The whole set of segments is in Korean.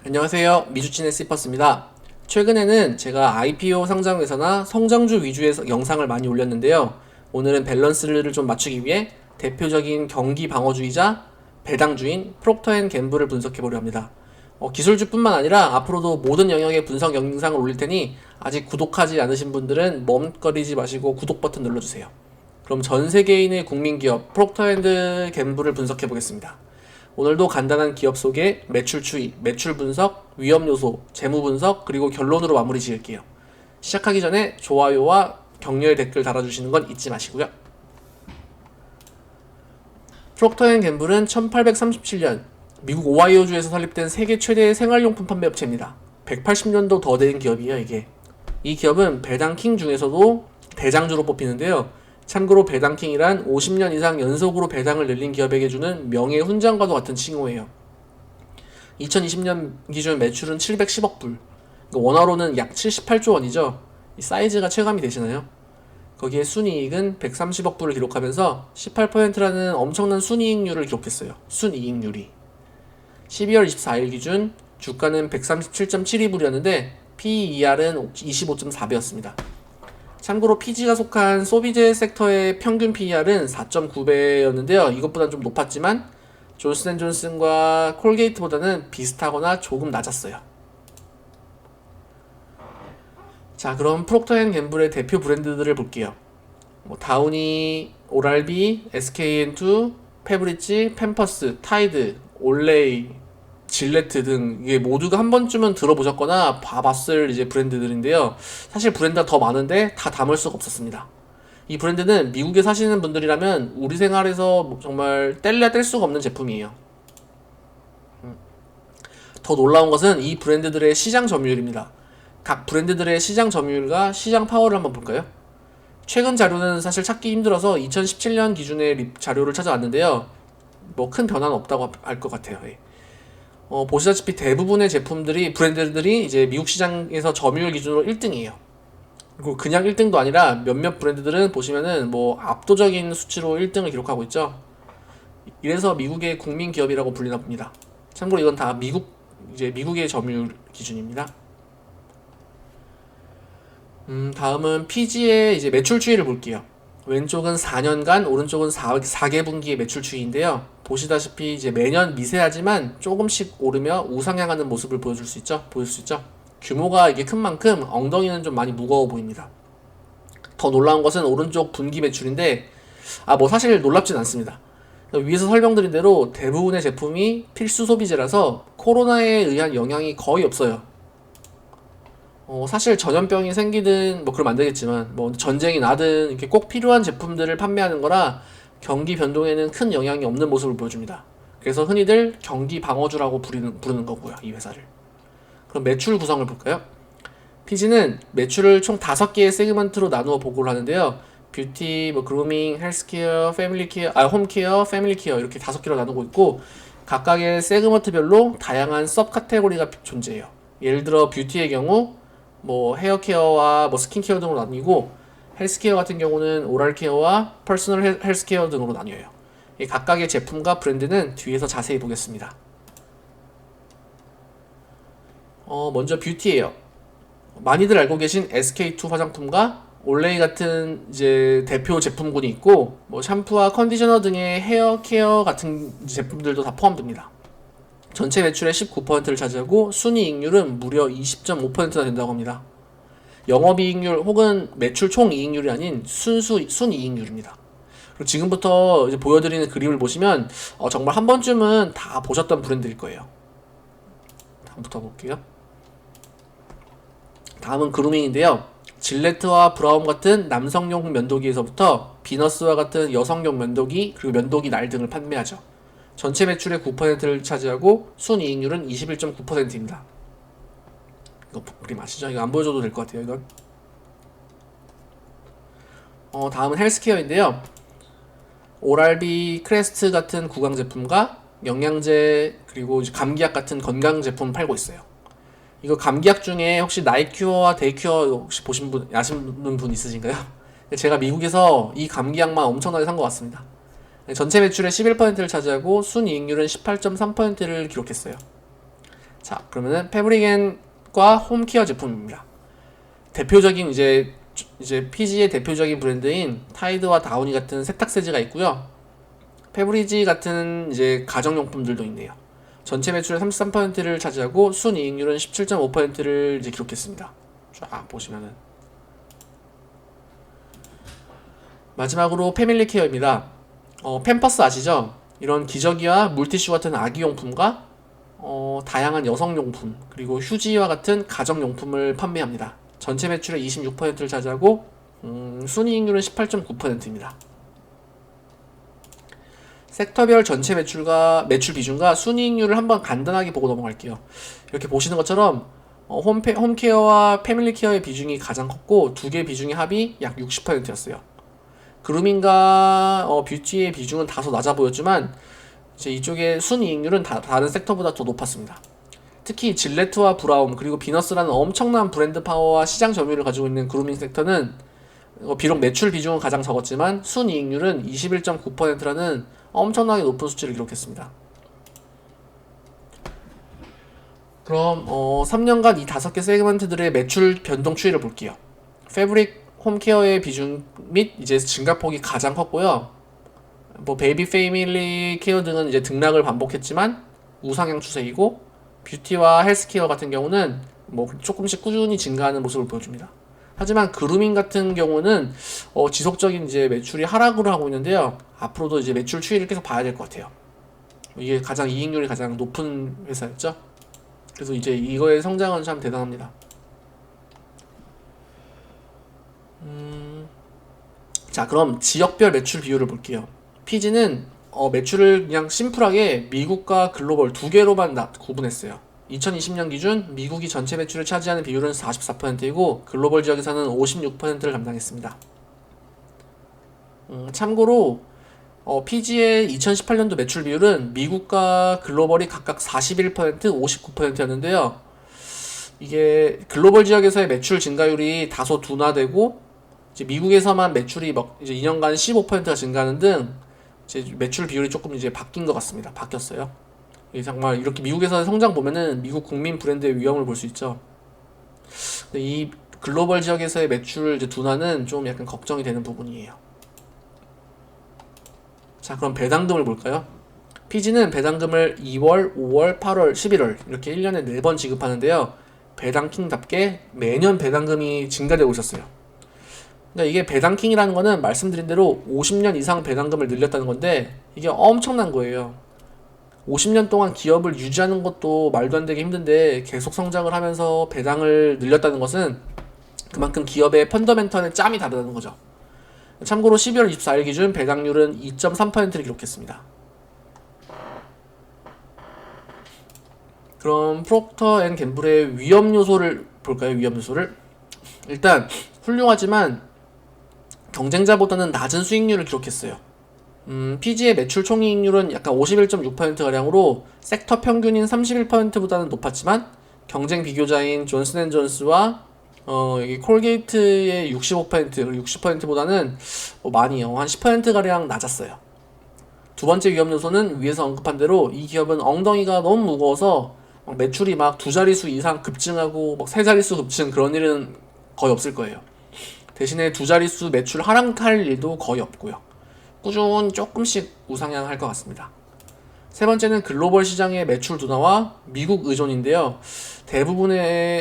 안녕하세요. 미주친의 씨퍼스입니다. 최근에는 제가 IPO 상장회사나 성장주 위주의 영상을 많이 올렸는데요. 오늘은 밸런스를 좀 맞추기 위해 대표적인 경기 방어주의자, 배당주인 프록터앤갬블을 분석해보려 합니다. 기술주뿐만 아니라 앞으로도 모든 영역의 분석 영상을 올릴 테니 아직 구독하지 않으신 분들은 멈거리지 마시고 구독 버튼 눌러주세요. 그럼 전 세계인의 국민기업 프록터앤갬블을 분석해보겠습니다. 오늘도 간단한 기업 소개, 매출 추이, 매출 분석, 위험 요소, 재무 분석, 그리고 결론으로 마무리 지을게요. 시작하기 전에 좋아요와 격려의 댓글 달아주시는 건 잊지 마시고요. 프록터앤갬블은 1837년 미국 오하이오주에서 설립된 세계 최대의 생활용품 판매 업체입니다. 180년도 더 된 기업이에요, 이게. 이 기업은 배당킹 중에서도 대장주로 뽑히는데요. 참고로 배당킹이란 50년 이상 연속으로 배당을 늘린 기업에게 주는 명예훈장과도 같은 칭호예요. 2020년 기준 매출은 710억 불, 원화로는 약 78조 원이죠. 이 사이즈가 체감이 되시나요? 거기에 순이익은 130억 불을 기록하면서 18%라는 엄청난 순이익률을 기록했어요. 순이익률이. 12월 24일 기준 주가는 137.72불이었는데 PER은 25.4배였습니다. 참고로 PG가 속한 소비재 섹터의 평균 PER은 4.9배였는데요. 이것보다는 좀 높았지만 존슨앤존슨과 콜게이트보다는 비슷하거나 조금 낮았어요. 자, 그럼 프록터앤갬블의 대표 브랜드들을 볼게요. 다우니, 오랄비, SKN2, 페브리지, 팸퍼스, 타이드, 올레이, 질레트 등 이게 모두가 한 번쯤은 들어보셨거나 봐봤을 이제 브랜드들인데요. 사실 브랜드가 더 많은데 다 담을 수가 없었습니다. 이 브랜드는 미국에 사시는 분들이라면 우리 생활에서 정말 뗄래야 뗄 수가 없는 제품이에요. 더 놀라운 것은 이 브랜드들의 시장 점유율입니다. 각 브랜드들의 시장 점유율과 시장 파워를 한번 볼까요? 최근 자료는 사실 찾기 힘들어서 2017년 기준의 자료를 찾아왔는데요. 큰 변화는 없다고 알 것 같아요. 보시다시피 대부분의 제품들이 브랜드들이 이제 미국 시장에서 점유율 기준으로 1등이에요. 그리고 그냥 1등도 아니라 몇몇 브랜드들은 보시면은 압도적인 수치로 1등을 기록하고 있죠. 이래서 미국의 국민 기업이라고 불리나 봅니다. 참고로 이건 다 미국의 점유율 기준입니다. 다음은 PG의 이제 매출 추이를 볼게요. 왼쪽은 4년간, 오른쪽은 4개분기의 매출 추이인데요. 보시다시피 이제 매년 미세하지만 조금씩 오르며 우상향하는 모습을 보여줄 수 있죠. 규모가 이게 큰 만큼 엉덩이는 좀 많이 무거워 보입니다. 더 놀라운 것은 오른쪽 분기 매출인데, 사실 놀랍진 않습니다. 위에서 설명드린 대로 대부분의 제품이 필수 소비재라서 코로나에 의한 영향이 거의 없어요. 사실 전염병이 생기든 그러면 안 되겠지만 전쟁이 나든 이렇게 꼭 필요한 제품들을 판매하는 거라 경기 변동에는 큰 영향이 없는 모습을 보여줍니다. 그래서 흔히들 경기 방어주라고 부르는 거고요, 이 회사를. 그럼 매출 구성을 볼까요? PG는 매출을 총 5개의 세그먼트로 나누어 보고를 하는데요. 뷰티, 그루밍, 헬스케어, 홈케어, 패밀리케어 이렇게 5개로 나누고 있고 각각의 세그먼트별로 다양한 섭 카테고리가 존재해요. 예를 들어 뷰티의 경우 헤어케어와 스킨케어 등으로 나뉘고 헬스케어 같은 경우는 오랄케어와 퍼스널 헬스케어 등으로 나뉘어요. 이 각각의 제품과 브랜드는 뒤에서 자세히 보겠습니다. 먼저 뷰티예요. 많이들 알고 계신 SK2 화장품과 올레이 같은 이제 대표 제품군이 있고 샴푸와 컨디셔너 등의 헤어케어 같은 제품들도 다 포함됩니다. 전체 매출의 19%를 차지하고 순이익률은 무려 20.5%나 된다고 합니다. 영업이익률 혹은 매출 총이익률이 아닌 순이익률입니다. 그리고 지금부터 이제 보여드리는 그림을 보시면 정말 한 번쯤은 다 보셨던 브랜드일 거예요. 다음부터 볼게요. 다음은 그루밍인데요. 질레트와 브라운 같은 남성용 면도기에서부터 비너스와 같은 여성용 면도기 그리고 면도기 날 등을 판매하죠. 전체 매출의 9%를 차지하고 순이익률은 21.9%입니다. 이거 그림 아시죠? 이거 안 보여줘도 될 것 같아요, 이건. 다음은 헬스케어인데요. 오랄비, 크레스트 같은 구강 제품과 영양제 그리고 감기약 같은 건강 제품 팔고 있어요. 이거 감기약 중에 혹시 나이큐어와 데이큐어 혹시 아시는 분 있으신가요? 제가 미국에서 이 감기약만 엄청나게 산 것 같습니다. 전체 매출의 11%를 차지하고 순이익률은 18.3%를 기록했어요. 자, 자, 그러면은 패브릭앤과 홈케어 제품입니다. 대표적인 이제 PG의 대표적인 브랜드인 타이드와 다우니 같은 세탁세제가 있고요. 페브리지 같은 이제 가정용품들도 있네요. 전체 매출의 33%를 차지하고 순이익률은 17.5%를 이제 기록했습니다. 쫙 보시면은. 마지막으로 패밀리 케어입니다. 팸퍼스 아시죠? 이런 기저귀와 물티슈 같은 아기용품과 다양한 여성용품 그리고 휴지와 같은 가정용품을 판매합니다. 전체 매출의 26%를 차지하고 순이익률은 18.9%입니다. 섹터별 전체 매출 비중과 순이익률을 한번 간단하게 보고 넘어갈게요. 이렇게 보시는 것처럼 홈케어와 패밀리케어의 비중이 가장 컸고 두 개 비중의 합이 약 60%였어요. 그루밍과 뷰티의 비중은 다소 낮아 보였지만 이제 이쪽의 순이익률은 다른 섹터보다 더 높았습니다. 특히 질레트와 브라움 그리고 비너스라는 엄청난 브랜드 파워와 시장 점유율을 가지고 있는 그루밍 섹터는 비록 매출 비중은 가장 적었지만 순이익률은 21.9%라는 엄청나게 높은 수치를 기록했습니다. 그럼 3년간 이 5개 세그먼트들의 매출 변동 추이를 볼게요. 패브릭 홈케어의 비중 및 이제 증가폭이 가장 컸고요. 베이비 패밀리 케어 등은 이제 등락을 반복했지만 우상향 추세이고 뷰티와 헬스케어 같은 경우는 조금씩 꾸준히 증가하는 모습을 보여줍니다. 하지만 그루밍 같은 경우는 지속적인 이제 매출이 하락을 하고 있는데요. 앞으로도 이제 매출 추이를 계속 봐야 될 것 같아요. 이게 가장 이익률이 가장 높은 회사였죠. 그래서 이제 이거의 성장은 참 대단합니다. 자, 그럼 지역별 매출 비율을 볼게요. PG는 매출을 그냥 심플하게 미국과 글로벌 두 개로만 구분했어요. 2020년 기준 미국이 전체 매출을 차지하는 비율은 44%이고 글로벌 지역에서는 56%를 감당했습니다. 참고로 PG의 2018년도 매출 비율은 미국과 글로벌이 각각 41%, 59%였는데요. 이게 글로벌 지역에서의 매출 증가율이 다소 둔화되고 이제 미국에서만 매출이 이제 2년간 15%가 증가하는 등 이제 매출 비율이 조금 이제 바뀐 것 같습니다. 바뀌었어요. 정말 이렇게 미국에서의 성장 보면은 미국 국민 브랜드의 위험을 볼 수 있죠. 근데 이 글로벌 지역에서의 매출 이제 둔화는 좀 약간 걱정이 되는 부분이에요. 자, 그럼 배당금을 볼까요? PG는 배당금을 2월, 5월, 8월, 11월 이렇게 1년에 4번 지급하는데요. 배당킹답게 매년 배당금이 증가되고 있었어요. 그러니까 이게 배당킹이라는 거는 말씀드린 대로 50년 이상 배당금을 늘렸다는 건데 이게 엄청난 거예요. 50년 동안 기업을 유지하는 것도 말도 안 되게 힘든데 계속 성장을 하면서 배당을 늘렸다는 것은 그만큼 기업의 펀더멘털의 짬이 다르다는 거죠. 참고로 12월 24일 기준 배당률은 2.3%를 기록했습니다. 그럼 프록터 앤 갬블의 위험 요소를 볼까요? 위험 요소를 일단 훌륭하지만 경쟁자보다는 낮은 수익률을 기록했어요. PG의 매출 총이익률은 약간 51.6%가량으로 섹터 평균인 31%보다는 높았지만 경쟁 비교자인 존슨앤존스와 여기 콜게이트의 65% 그리고 60%보다는 많이요. 한 10%가량 낮았어요. 두 번째 위험 요소는 위에서 언급한 대로 이 기업은 엉덩이가 너무 무거워서 매출이 막 두 자릿수 이상 급증하고 세 자릿수 급증 그런 일은 거의 없을 거예요. 대신에 두 자릿수 매출 하락할 일도 거의 없고요. 꾸준히 조금씩 우상향할 것 같습니다. 세 번째는 글로벌 시장의 매출 둔화와 미국 의존인데요.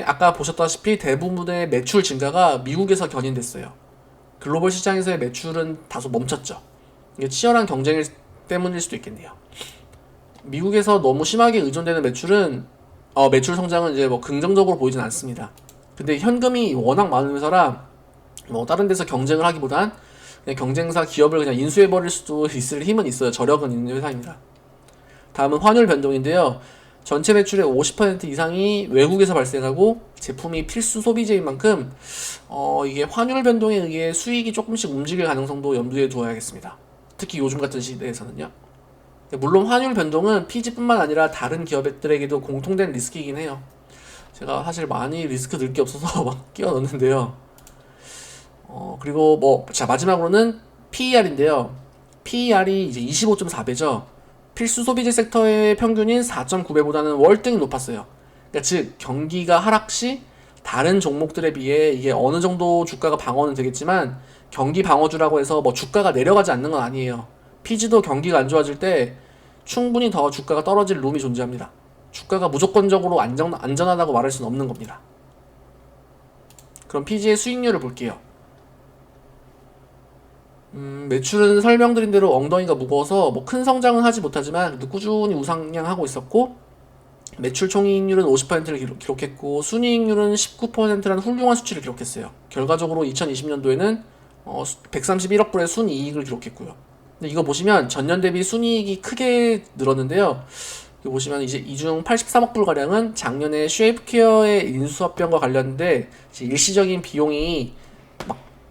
아까 보셨다시피 대부분의 매출 증가가 미국에서 견인됐어요. 글로벌 시장에서의 매출은 다소 멈췄죠. 이게 치열한 경쟁 때문일 수도 있겠네요. 미국에서 너무 심하게 의존되는 매출 성장은 이제 긍정적으로 보이진 않습니다. 근데 현금이 워낙 많은 회사라 다른 데서 경쟁을 하기보단 그냥 경쟁사 기업을 그냥 인수해버릴 수도 있을 힘은 있어요. 저력은 있는 회사입니다. 다음은 환율 변동인데요. 전체 매출의 50% 이상이 외국에서 발생하고 제품이 필수 소비재인 만큼 이게 환율 변동에 의해 수익이 조금씩 움직일 가능성도 염두에 두어야겠습니다. 특히 요즘 같은 시대에서는요. 물론 환율 변동은 PG뿐만 아니라 다른 기업들에게도 공통된 리스크이긴 해요. 제가 사실 많이 리스크 들 게 없어서 막 끼워 넣는데요. 그리고 자, 마지막으로는 PER인데요. PER이 이제 25.4배죠. 필수 소비재 섹터의 평균인 4.9배보다는 월등히 높았어요. 그러니까 즉 경기가 하락 시 다른 종목들에 비해 이게 어느 정도 주가가 방어는 되겠지만 경기 방어주라고 해서 뭐 주가가 내려가지 않는 건 아니에요. PG도 경기가 안 좋아질 때 충분히 더 주가가 떨어질 룸이 존재합니다. 주가가 무조건적으로 안전하다고 말할 수는 없는 겁니다. 그럼 PG의 수익률을 볼게요. 매출은 설명드린 대로 엉덩이가 무거워서 뭐 큰 성장은 하지 못하지만 꾸준히 우상향하고 있었고, 매출 총이익률은 50%를 기록했고 순이익률은 19%라는 훌륭한 수치를 기록했어요. 결과적으로 2020년도에는 131억 불의 순이익을 기록했고요. 근데 이거 보시면 전년 대비 순이익이 크게 늘었는데요. 이거 보시면 이제 이 중 83억 불 가량은 작년에 쉐이프케어의 인수합병과 관련돼 일시적인 비용이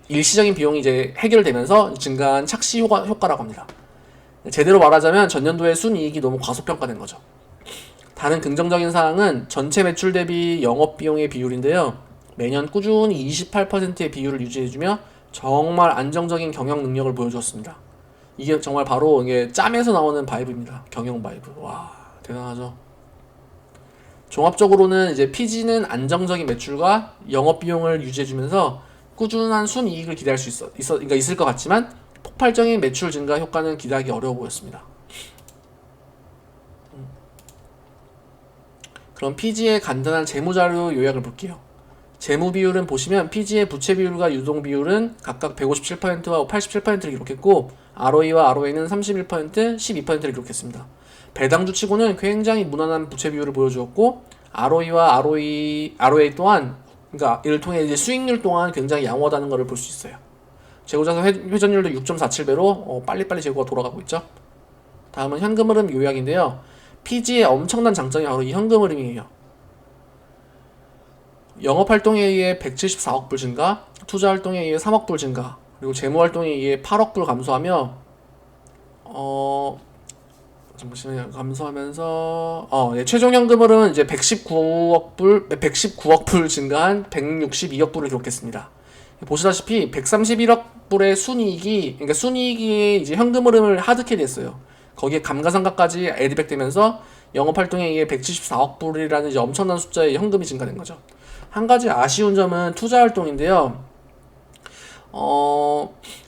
이제 해결되면서 증가한 착시 효과라고 합니다. 제대로 말하자면 전년도의 순이익이 너무 과소평가된 거죠. 다른 긍정적인 사항은 전체 매출 대비 영업비용의 비율인데요. 매년 꾸준히 28%의 비율을 유지해주며 정말 안정적인 경영 능력을 보여주었습니다. 이게 정말 바로 이게 짬에서 나오는 바이브입니다. 경영 바이브. 와, 대단하죠. 종합적으로는 이제 PG는 안정적인 매출과 영업비용을 유지해주면서 꾸준한 순이익을 기대할 수 그러니까 있을 것 같지만 폭발적인 매출 증가 효과는 기대하기 어려워 보였습니다. 그럼 PG의 간단한 재무자료 요약을 볼게요. 재무 비율은 보시면 PG의 부채 비율과 유동 비율은 각각 157%와 87%를 기록했고 ROE와 ROA는 31%, 12%를 기록했습니다. 배당주 치고는 굉장히 무난한 부채 비율을 보여주었고 ROE와 ROA 또한 그러니까 이를 통해 이제 수익률 또한 굉장히 양호하다는 것을 볼 수 있어요. 재고자산 회전율도 6.47배로 빨리빨리 재고가 돌아가고 있죠. 다음은 현금 흐름 요약인데요. PG의 엄청난 장점이 바로 이 현금 흐름이에요. 영업활동에 의해 174억 불 증가, 투자활동에 의해 3억 불 증가, 그리고 재무활동에 의해 8억 불 감소하며 잠시만요. 감소하면서 최종 현금 흐름은 이제 119억 불 증가한 162억 불을 기록했습니다. 보시다시피 131억 불의 순이익이 그러니까 순이익이 이제 현금 흐름을 하드캐리 했어요. 거기에 감가상각까지 애드백 되면서 영업활동에 의해 174억 불이라는 이제 엄청난 숫자의 현금이 증가된 거죠. 한 가지 아쉬운 점은 투자활동인데요.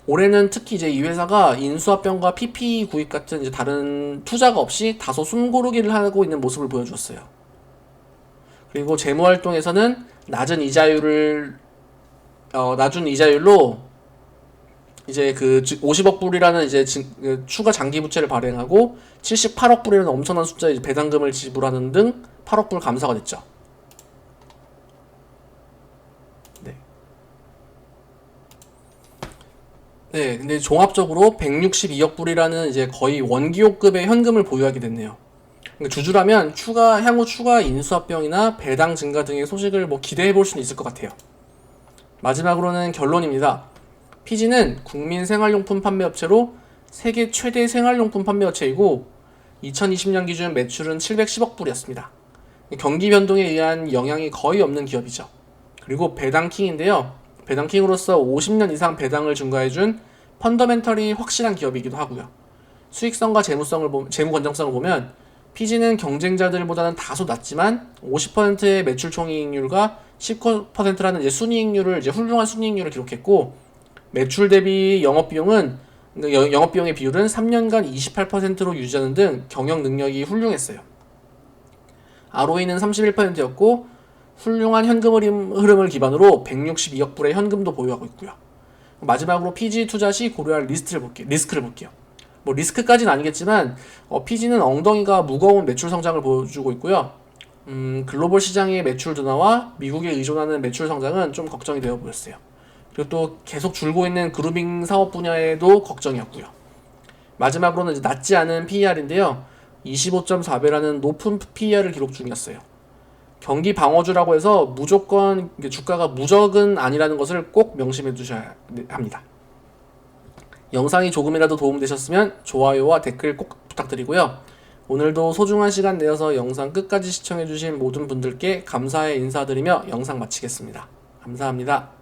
올해는 특히 이제 이 회사가 인수합병과 PPE 구입 같은 이제 다른 투자가 없이 다소 숨고르기를 하고 있는 모습을 보여주었어요. 그리고 재무활동에서는 낮은 이자율로 이제 그 50억 불이라는 이제 추가 장기 부채를 발행하고 78억 불이라는 엄청난 숫자의 배당금을 지불하는 등 8억 불 감소가 됐죠. 네, 근데 종합적으로 162억 불이라는 이제 거의 원기호급의 현금을 보유하게 됐네요. 그러니까 주주라면 향후 추가 인수합병이나 배당 증가 등의 소식을 뭐 기대해 볼 수는 있을 것 같아요. 마지막으로는 결론입니다. PG는 국민 생활용품 판매업체로 세계 최대 생활용품 판매업체이고 2020년 기준 매출은 710억 불이었습니다. 경기 변동에 의한 영향이 거의 없는 기업이죠. 그리고 배당킹인데요. 배당킹으로서 50년 이상 배당을 증가해준 펀더멘털이 확실한 기업이기도 하고요. 수익성과 재무 건전성을 보면 PG는 경쟁자들보다는 다소 낮지만 50%의 매출 총이익률과 19%라는 이제 훌륭한 순이익률을 기록했고 매출 대비 영업비용의 비율은 3년간 28%로 유지하는 등 경영 능력이 훌륭했어요. ROE는 31%였고 훌륭한 현금 흐름을 기반으로 162억 불의 현금도 보유하고 있고요. 마지막으로 PG 투자 시 고려할 리스크를 볼게요. 뭐 리스크까지는 아니겠지만 PG는 엉덩이가 무거운 매출 성장을 보여주고 있고요. 글로벌 시장의 매출 둔화와 미국에 의존하는 매출 성장은 좀 걱정이 되어 보였어요. 그리고 또 계속 줄고 있는 그루밍 사업 분야에도 걱정이었고요. 마지막으로는 이제 낮지 않은 PER인데요. 25.4배라는 높은 PER을 기록 중이었어요. 경기 방어주라고 해서 무조건 주가가 무적은 아니라는 것을 꼭 명심해 두셔야 합니다. 영상이 조금이라도 도움되셨으면 좋아요와 댓글 꼭 부탁드리고요. 오늘도 소중한 시간 내어서 영상 끝까지 시청해주신 모든 분들께 감사의 인사드리며 영상 마치겠습니다. 감사합니다.